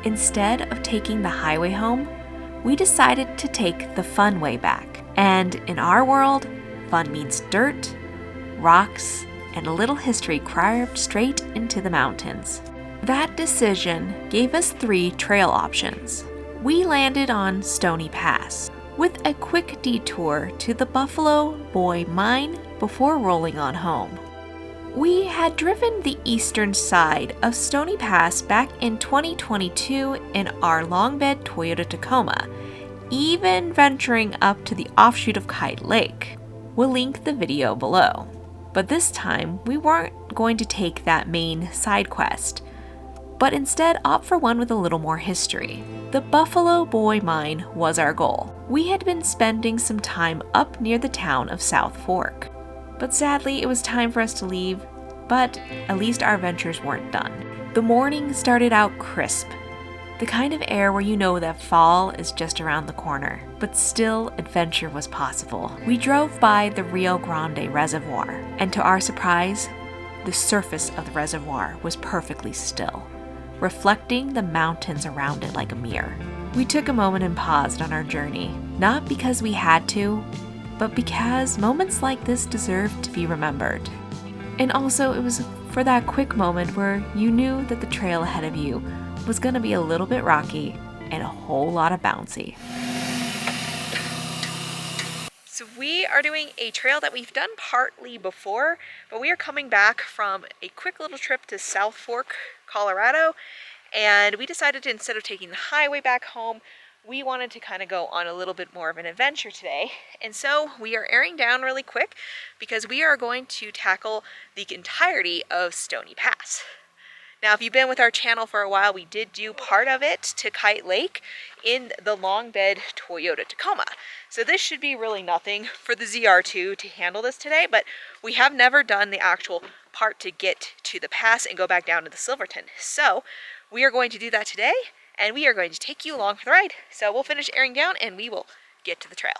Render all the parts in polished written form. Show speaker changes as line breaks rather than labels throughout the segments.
Instead of taking the highway home, we decided to take the fun way back. And in our world, fun means dirt, rocks, and a little history carved straight into the mountains. That decision gave us 3 trail options. We landed on Stoney Pass, with a quick detour to the Buffalo Boy Mine before rolling on home. We had driven the eastern side of Stoney Pass back in 2022 in our long bed Toyota Tacoma, even venturing up to the offshoot of Kite Lake. We'll link the video below. But this time, we weren't going to take that main side quest, but instead opt for one with a little more history. The Buffalo Boy Mine was our goal. We had been spending some time up near the town of South Fork. But sadly, it was time for us to leave, but at least our adventures weren't done. The morning started out crisp, the kind of air where you know that fall is just around the corner, but still adventure was possible. We drove by the Rio Grande Reservoir, and to our surprise, the surface of the reservoir was perfectly still, reflecting the mountains around it like a mirror. We took a moment and paused on our journey, not because we had to, but because moments like this deserved to be remembered. And also, it was for that quick moment where you knew that the trail ahead of you was going to be a little bit rocky and a whole lot of bouncy. So we are doing a trail that we've done partly before, but we are coming back from a quick little trip to South Fork, Colorado, and we decided to, instead of taking the highway back home, we wanted to kind of go on a little bit more of an adventure today. And so we are airing down really quick because we are going to tackle the entirety of Stoney Pass. Now, if you've been with our channel for a while, we did do part of it to Kite Lake in the long bed Toyota Tacoma. So this should be really nothing for the ZR2 to handle this today, but we have never done the actual part to get to the pass and go back down to the Silverton. So we are going to do that today, and we are going to take you along for the ride. So we'll finish airing down and we will get to the trail.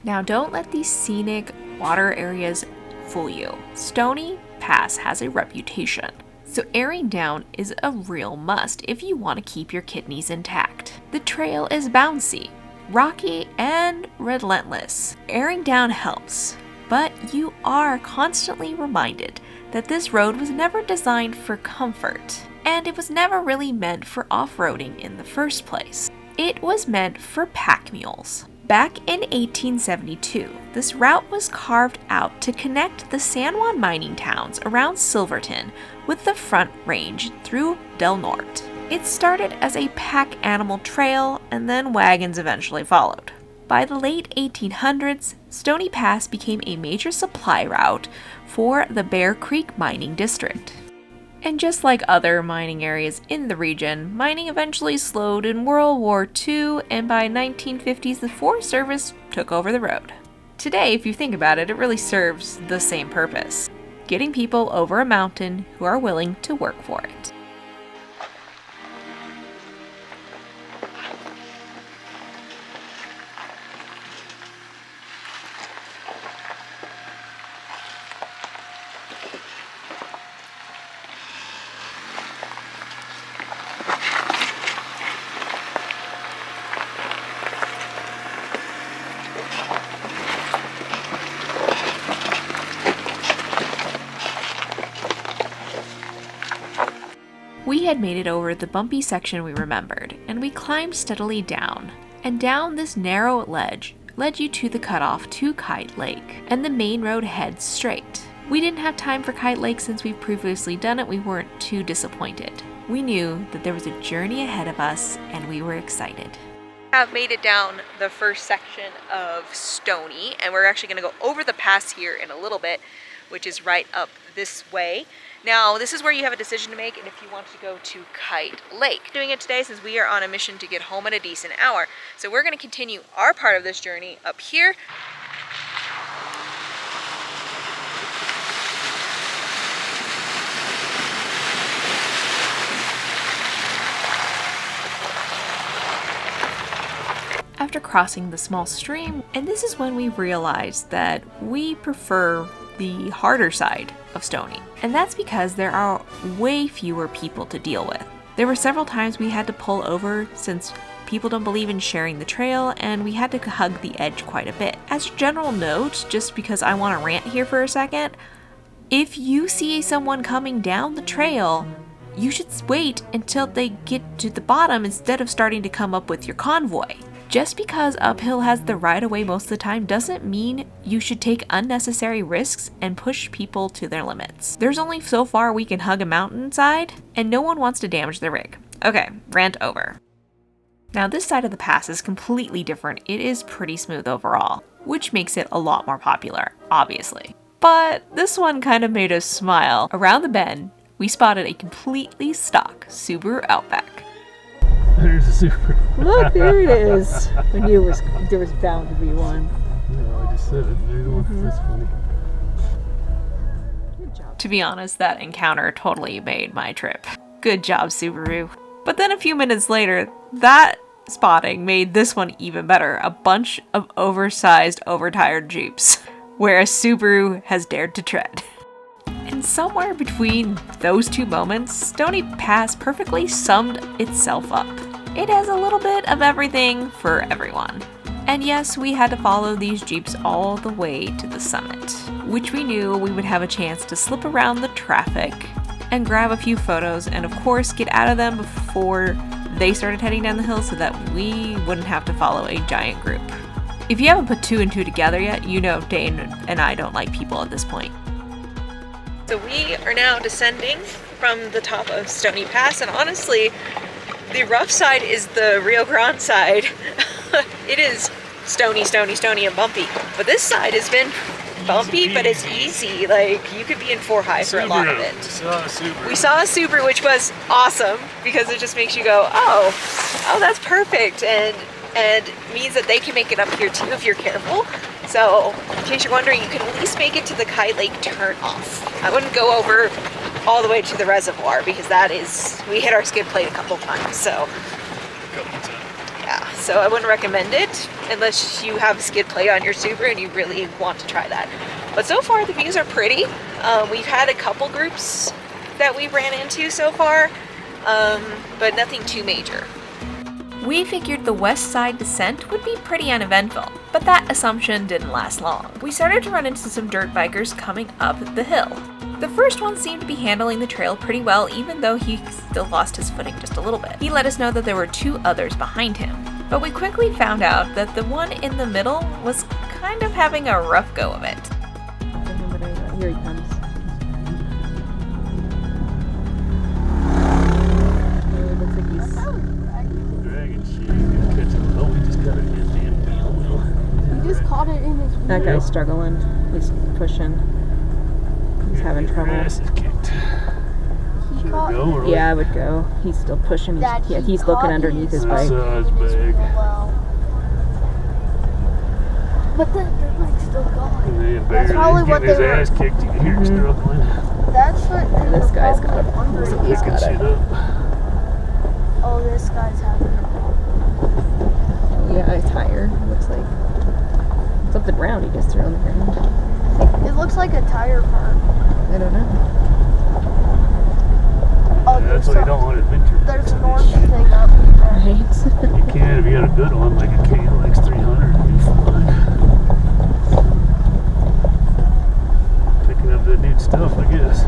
Now, don't let these scenic water areas fool you. Stony Pass has a reputation, so airing down is a real must if you want to keep your kidneys intact. The trail is bouncy, rocky, and relentless. Airing down helps, but you are constantly reminded that this road was never designed for comfort, and it was never really meant for off-roading in the first place. It was meant for pack mules. Back in 1872, this route was carved out to connect the San Juan mining towns around Silverton with the Front Range through Del Norte. It started as a pack animal trail, and then wagons eventually followed. By the late 1800s, Stony Pass became a major supply route for the Bear Creek mining district. And just like other mining areas in the region, mining eventually slowed in World War II, and by 1950s the Forest Service took over the road. Today, if you think about it, it really serves the same purpose: getting people over a mountain who are willing to work for it. made it over the bumpy section we remembered, and we climbed steadily down. And down this narrow ledge led you to the cutoff to Kite Lake, and the main road heads straight. We didn't have time for Kite Lake since we've previously done it. We weren't too disappointed. We knew that there was a journey ahead of us, and we were excited. Have made it down the first section of Stony, and we're actually going to go over the pass here in a little bit, which is right up this way. Now, this is where you have a decision to make, and if you want to go to Kite Lake. Doing it today since we are on a mission to get home at a decent hour. So we're going to continue our part of this journey up here. After crossing the small stream, and this is when we realized that we prefer the harder side of Stony. And that's because there are way fewer people to deal with. There were several times we had to pull over since people don't believe in sharing the trail, and we had to hug the edge quite a bit. As a general note, just because I want to rant here for a second, if you see someone coming down the trail, you should wait until they get to the bottom instead of starting to come up with your convoy. Just because uphill has the right of way most of the time doesn't mean you should take unnecessary risks and push people to their limits. There's only so far we can hug a mountainside, and no one wants to damage the rig. Okay, rant over. Now this side of the pass is completely different. It is pretty smooth overall, which makes it a lot more popular, obviously. But this one kind of made us smile. Around the bend, we spotted a completely stock Subaru Outback.
There's a Subaru.
Look, there it is. I knew there was bound to be one.
No, I just said it. There's one. That's funny.
Good job.
To be honest, that encounter totally made my trip. Good job, Subaru. But then a few minutes later, that spotting made this one even better. A bunch of oversized, overtired Jeeps, where a Subaru has dared to tread. And somewhere between those two moments, Stoney Pass perfectly summed itself up. It has a little bit of everything for everyone. And yes, we had to follow these Jeeps all the way to the summit, which we knew we would have a chance to slip around the traffic and grab a few photos and of course get out of them before they started heading down the hill so that we wouldn't have to follow a giant group. If you haven't put two and two together yet, you know Dane and I don't like people at this point. So we are now descending from the top of Stoney Pass, and honestly, the rough side is the Rio Grande side. It is stony, and bumpy. But this side has been bumpy, but it's easy. Like, you could be in 4 high for a lot of it. We saw a Subaru, which was awesome, because it just makes you go, oh, that's perfect, and means that they can make it up here too if you're careful. So, in case you're wondering, you can at least make it to the Kite Lake turn off. I wouldn't go over all the way to the reservoir because we hit our skid plate a couple times, so. Yeah, so I wouldn't recommend it unless you have a skid plate on your Subaru and you really want to try that. But so far, the views are pretty. We've had a couple groups that we ran into so far, but nothing too major. We figured the west side descent would be pretty uneventful, but that assumption didn't last long. We started to run into some dirt bikers coming up the hill. The first one seemed to be handling the trail pretty well, even though he still lost his footing just a little bit. He let us know that there were 2 others behind him, but we quickly found out that the one in the middle was kind of having a rough go of it.
Here he comes.
Caught it in his wheel.
That guy's struggling. He's pushing. He's having trouble. Yeah, I would go. He's still pushing. He's looking underneath his bike.
But the bike's still going. That's probably what they were.
His ass kicked. You can hear him struggling.
That's what
This guy's got it. He's got it.
Oh, this guy's having a problem.
Yeah, a tire. Looks like something round he just threw on the ground.
It looks like a tire part.
I don't know.
Oh,
Yeah, that's why you don't want to adventure.
There's an orange thing up there.
Right.
You can if you got a good one, like a KLX 300, it'd be fun. Picking up that neat stuff, I guess.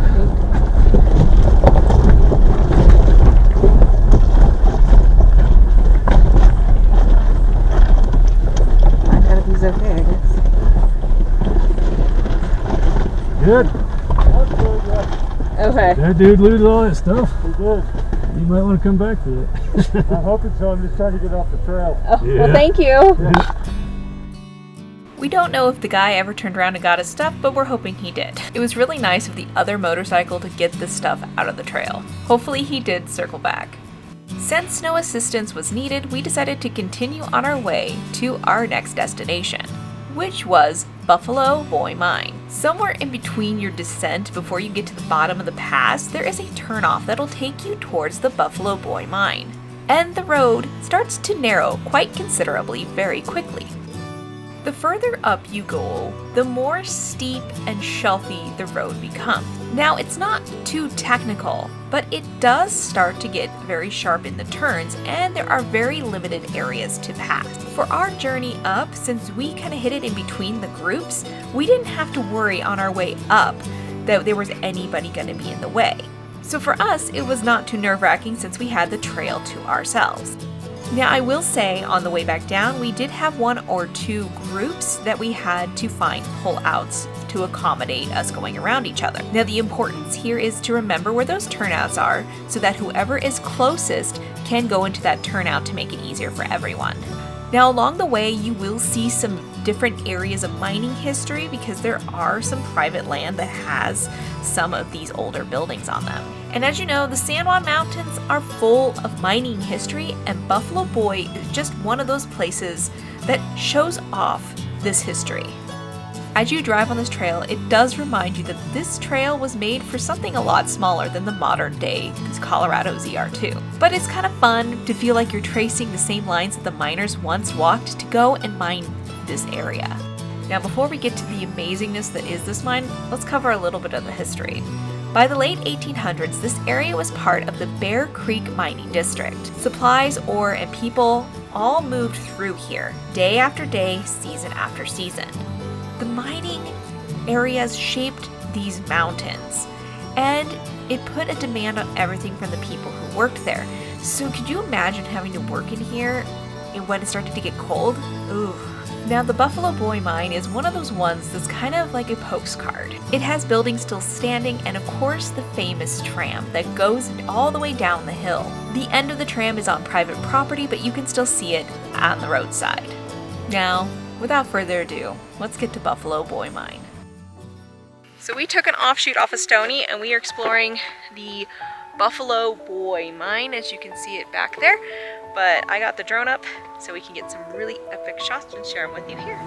Good.
Okay.
That dude looted all that stuff.
He did.
You might want to come back for it.
I'm hoping so. I'm just trying to get off the trail.
Oh,
Yeah.
well, thank you.
We don't know if the guy ever turned around and got his stuff, but we're hoping he did. It was really nice of the other motorcycle to get this stuff out of the trail. Hopefully he did circle back. Since no assistance was needed, we decided to continue on our way to our next destination, which was Buffalo Boy Mine. Somewhere in between your descent before you get to the bottom of the pass, there is a turnoff that'll take you towards the Buffalo Boy Mine. And the road starts to narrow quite considerably very quickly. The further up you go, the more steep and shelfy the road becomes. Now, it's not too technical, but it does start to get very sharp in the turns, and there are very limited areas to pass. For our journey up, since we kind of hit it in between the groups, we didn't have to worry on our way up that there was anybody going to be in the way. So for us, it was not too nerve-wracking since we had the trail to ourselves. Now, I will say on the way back down, we did have 1 or 2 groups that we had to find pull-outs to accommodate us going around each other. Now, the importance here is to remember where those turnouts are so that whoever is closest can go into that turnout to make it easier for everyone. Now, along the way, you will see some different areas of mining history because there are some private land that has some of these older buildings on them. And as you know, the San Juan Mountains are full of mining history, and Buffalo Boy is just one of those places that shows off this history. As you drive on this trail, it does remind you that this trail was made for something a lot smaller than the modern day Colorado ZR2. But it's kind of fun to feel like you're tracing the same lines that the miners once walked to go and mine this area. Now, before we get to the amazingness that is this mine, let's cover a little bit of the history. By the late 1800s, this area was part of the Bear Creek Mining District. Supplies, ore, and people all moved through here, day after day, season after season. The mining areas shaped these mountains, and it put a demand on everything from the people who worked there. So could you imagine having to work in here when it started to get cold? Ooh. Now, the Buffalo Boy Mine is one of those ones that's kind of like a postcard. It has buildings still standing and, of course, the famous tram that goes all the way down the hill. The end of the tram is on private property, but you can still see it on the roadside. Now, without further ado, let's get to Buffalo Boy Mine. So we took an offshoot off of Stony, and we are exploring the Buffalo Boy Mine, as you can see it back there. But I got the drone up so we can get some really epic shots and share them with you here.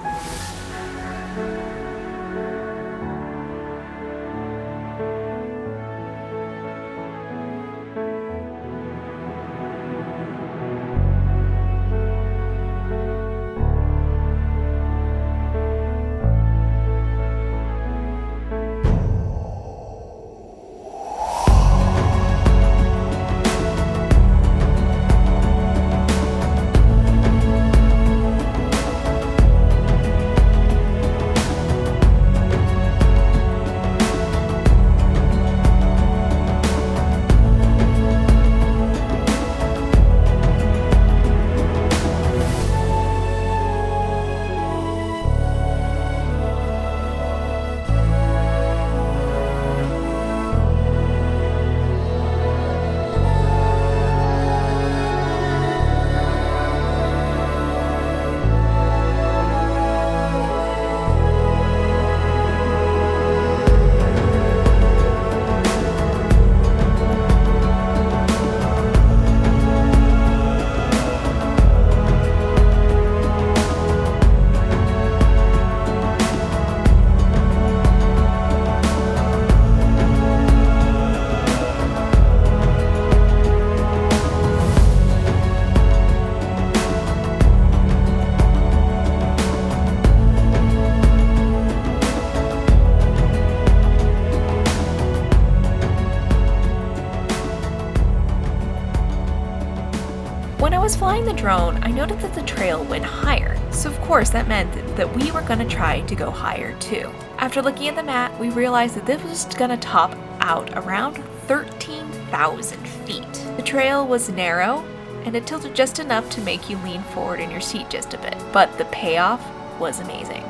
When I was flying the drone, I noticed that the trail went higher, so of course that meant that we were going to try to go higher too. After looking at the map, we realized that this was going to top out around 13,000 feet. The trail was narrow, and it tilted just enough to make you lean forward in your seat just a bit, but the payoff was amazing.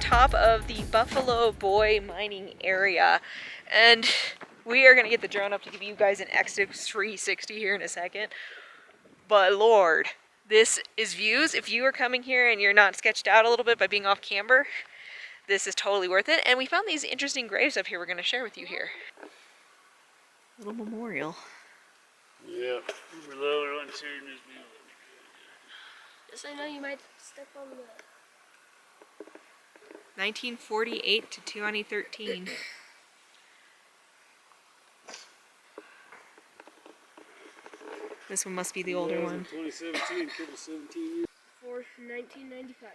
top of the Buffalo Boy mining area, and we are going to get the drone up to give you guys an X 360 here in a second. But Lord, this is views. If you are coming here and you're not sketched out a little bit by being off camber, this is totally worth it. And we found these interesting graves up here we're going to share with you here. Little memorial.
Yeah, we're lower on sharing this meal.
Just so I know you might step on the...
1948 to 2013. This one must be the older one.
2017, killed 17 years.
For 1995.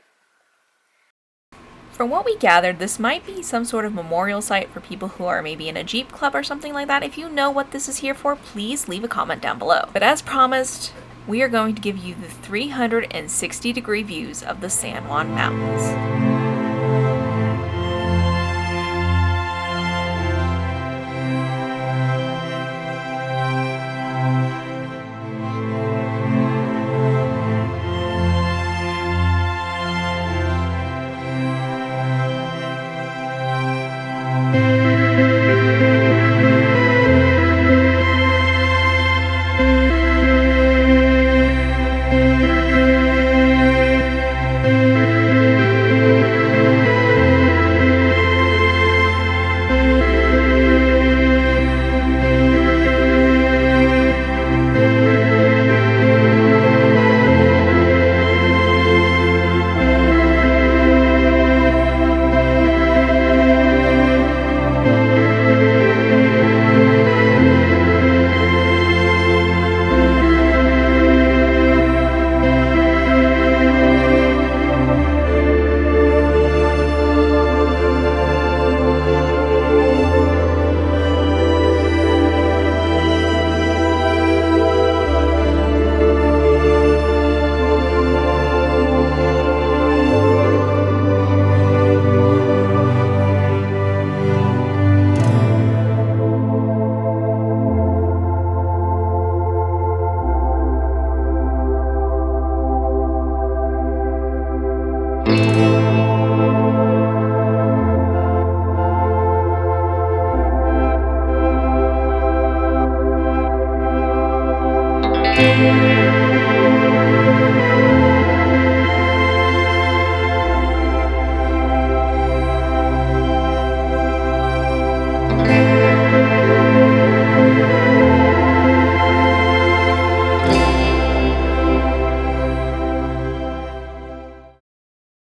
From what we gathered, this might be some sort of memorial site for people who are maybe in a Jeep club or something like that. If you know what this is here for, please leave a comment down below. But as promised, we are going to give you the 360-degree views of the San Juan Mountains.